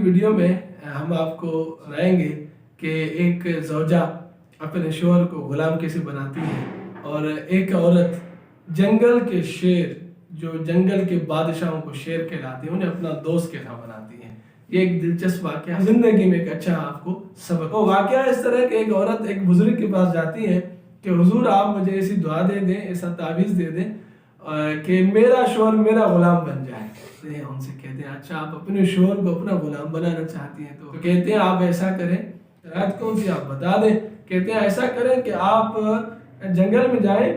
Video میں ہم آپ کو سنائیں گے کہ ایک زوجہ اپنے شوہر کو غلام کیسے بناتی ہے، اور ایک عورت جنگل کے شیر جو جنگل کے بادشاہوں کو شیر کہلاتے ہیں انہیں اپنا دوست کیسا بناتی ہے۔ یہ ایک دلچسپ واقعہ زندگی میں ایک اچھا آپ کو سبق۔ وہ واقعہ اس طرح کہ ایک عورت ایک بزرگ کے پاس جاتی ہے کہ حضور آپ مجھے ایسی دعا دے دیں، ایسا تعویذ دے دیں کہ میرا شوہر میرا غلام بن جائے۔ ان سے کہتے ہیں اچھا آپ اپنے شوہر کو اپنا غلام بنانا چاہتی ہیں تو کہتے ہیں آپ ایسا کریں، رات کون سی آپ بتا دیں۔ کہتے ہیں ایسا کریں کہ آپ جنگل میں جائیں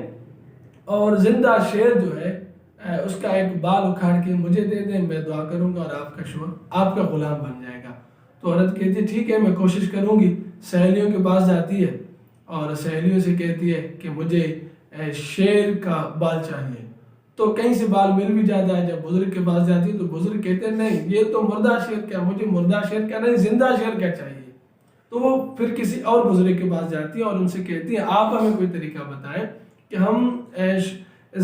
اور زندہ شیر جو ہے اس کا ایک بال اکھاڑ کے مجھے دے دیں، میں دعا کروں گا اور آپ کا شوہر آپ کا غلام بن جائے گا۔ تو عورت کہتی ہے ٹھیک ہے میں کوشش کروں گی۔ سہیلیوں کے پاس جاتی ہے اور سہیلیوں سے کہتی ہے کہ مجھے شیر کا بال چاہیے، تو کہیں سے بال مل بھی جاتا ہے۔ جب بزرگ کے پاس جاتی ہے تو بزرگ کہتے ہیں نہیں یہ تو مردہ شیر کا، مجھے مردہ شیر کا نہیں زندہ شیر کا چاہیے۔ تو وہ پھر کسی اور بزرگ کے پاس جاتی ہے اور ان سے کہتی ہیں آپ ہمیں کوئی طریقہ بتائیں کہ ہم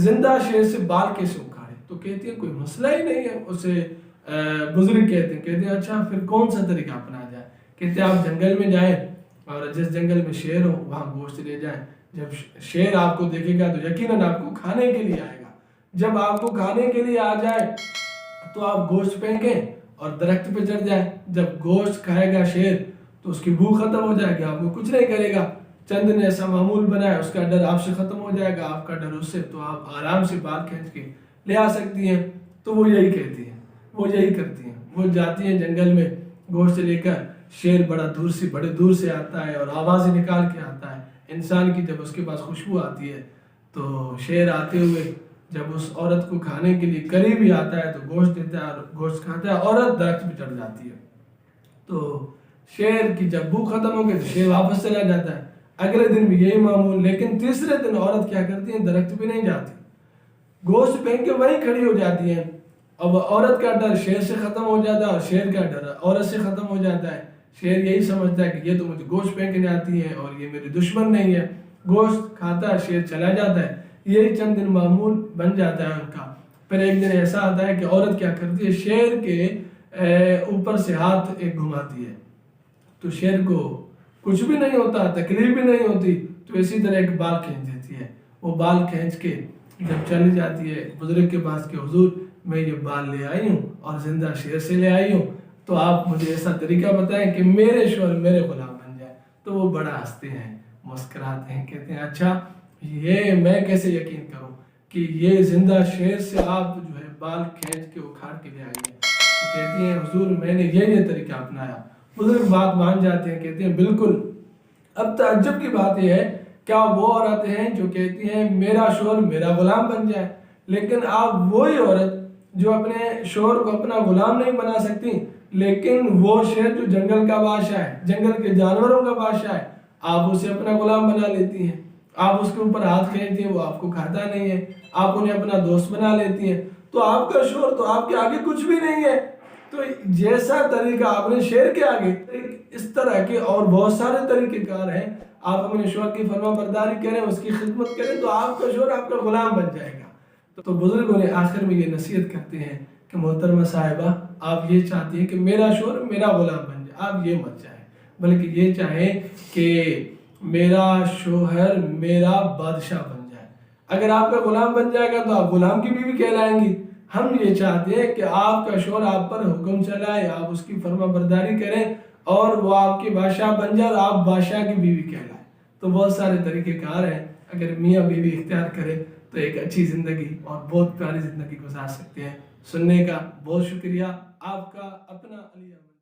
زندہ شیر سے بال کیسے اکھاڑیں۔ تو کہتی ہے کوئی مسئلہ ہی نہیں ہے۔ اسے بزرگ کہتے ہیں اچھا پھر کون سا طریقہ اپنا جائے۔ کہتے ہیں آپ جنگل میں جائیں اور جس جنگل میں شیر ہو وہاں گوشت لے جائیں۔ جب شیر آپ کو دیکھے گا تو یقیناً آپ کو کھانے کے لیے آئے گا۔ جب آپ کو کھانے کے لیے آ جائے تو آپ گوشت پھینکیں اور درخت پہ چڑھ جائیں۔ جب گوشت کھائے گا شیر تو اس کی بھوک ختم ہو جائے گی، آپ کو کچھ نہیں کرے گا۔ چند دن ایسا معمول بنائے، اس کا ڈر آپ سے ختم ہو جائے گا، آپ کا ڈر اس سے، تو آپ آرام سے بال کھینچ کے لے آ سکتی ہیں۔ تو وہ یہی کہتی ہیں، وہ یہی کرتی ہیں۔ وہ جاتی ہیں جنگل میں گوشت لے کر، شیر بڑے دور سے آتا ہے اور آوازیں نکال کے آتا ہے۔ انسان کی جب اس کے پاس خوشبو آتی ہے تو شیر آتے ہوئے جب اس عورت کو کھانے کے لیے قریب ہی آتا ہے تو گوشت دیتا ہے اور گوشت کھاتا ہے، عورت درخت پہ چڑھ جاتی ہے۔ تو شیر کی جب بھوک ختم ہو گئی تو شیر واپس چلا جاتا ہے۔ اگلے دن بھی یہی معمول، لیکن تیسرے دن عورت کیا کرتی ہے درخت پہ نہیں جاتی، گوشت پھینک کے وہیں کھڑی ہو جاتی ہے۔ اب عورت کا ڈر شیر سے ختم ہو جاتا ہے اور شیر کا ڈر عورت سے ختم ہو جاتا ہے۔ شیر یہی سمجھتا ہے کہ یہ تو مجھے گوشت پھینکنے آتی ہے اور یہ میری دشمن نہیں ہے۔ گوشت کھاتا ہے، شیر چلا جاتا ہے۔ یہی چند دن معمول بن جاتا ہے ان کا۔ پھر ایک دن ایسا آتا ہے کہ عورت کیا کرتی ہے شیر کے اوپر سے ہاتھ ایک گھماتی ہے تو شیر کو کچھ بھی نہیں ہوتا، تکلیف بھی نہیں ہوتی، تو اسی طرح ایک بال کھینچ دیتی ہے۔ وہ بال کھینچ کے جب چلی جاتی ہے بزرگ کے پاس کہ حضور میں یہ بال لے آئی ہوں اور زندہ شیر سے لے آئی ہوں، تو آپ مجھے ایسا طریقہ بتائیں کہ میرے شوہر میرے غلام بن جائے۔ تو وہ بڑا ہنستے ہیں، مسکراتے ہیں، کہتے ہیں اچھا یہ میں کیسے یقین کروں کہ یہ زندہ شیر سے آپ جو ہے بال کھینچ کے اکھاڑ کے لے آئی ہیں۔ تو کہتی ہیں حضور میں نے یہ طریقہ اپنایا۔ بزرگ بات مان جاتے ہیں، کہتے ہیں بالکل۔ اب تعجب کی بات یہ ہے کیا وہ عورت ہیں جو کہتی ہیں میرا شوہر میرا غلام بن جائے، لیکن آپ وہی عورت جو اپنے شوہر کو اپنا غلام نہیں بنا سکتی، لیکن وہ شیر جو جنگل کا بادشاہ ہے، جنگل کے جانوروں کا بادشاہ ہے، آپ اسے اپنا غلام بنا لیتی ہیں۔ آپ اس کے اوپر ہاتھ کھینچتی ہیں، وہ آپ کو کھاتا نہیں ہے، آپ انہیں اپنا دوست بنا لیتی ہیں، تو آپ کا شوہر تو آپ کے آگے کچھ بھی نہیں ہے۔ تو جیسا طریقہ آپ نے شیر کے آگے، اس طرح کے اور بہت سارے طریقے کار ہیں۔ آپ اپنے شوہر کی فرما برداری کریں، اس کی خدمت کریں تو آپ کا شوہر آپ کا غلام بن جائے گا۔ تو بزرگوں نے آخر میں یہ نصیحت کرتے ہیں کہ محترمہ صاحبہ آپ یہ چاہتی ہیں کہ میرا شوہر میرا غلام بن جائے، آپ یہ مت چاہیں، بلکہ یہ چاہیں کہ میرا شوہر میرا بادشاہ بن جائے۔ اگر آپ کا غلام بن جائے گا تو آپ غلام کی بیوی کہلائیں گی۔ ہم یہ چاہتے ہیں کہ آپ کا شوہر آپ پر حکم چلائے، آپ اس کی فرما برداری کریں اور وہ آپ کی بادشاہ بن جائے اور آپ بادشاہ کی بیوی کہلائیں۔ تو بہت سارے طریقے کار ہیں، اگر میاں بیوی اختیار کرے تو ایک اچھی زندگی اور بہت پیاری زندگی گزار سکتے ہیں۔ سننے کا بہت شکریہ۔ آپ کا اپنا علی احمد۔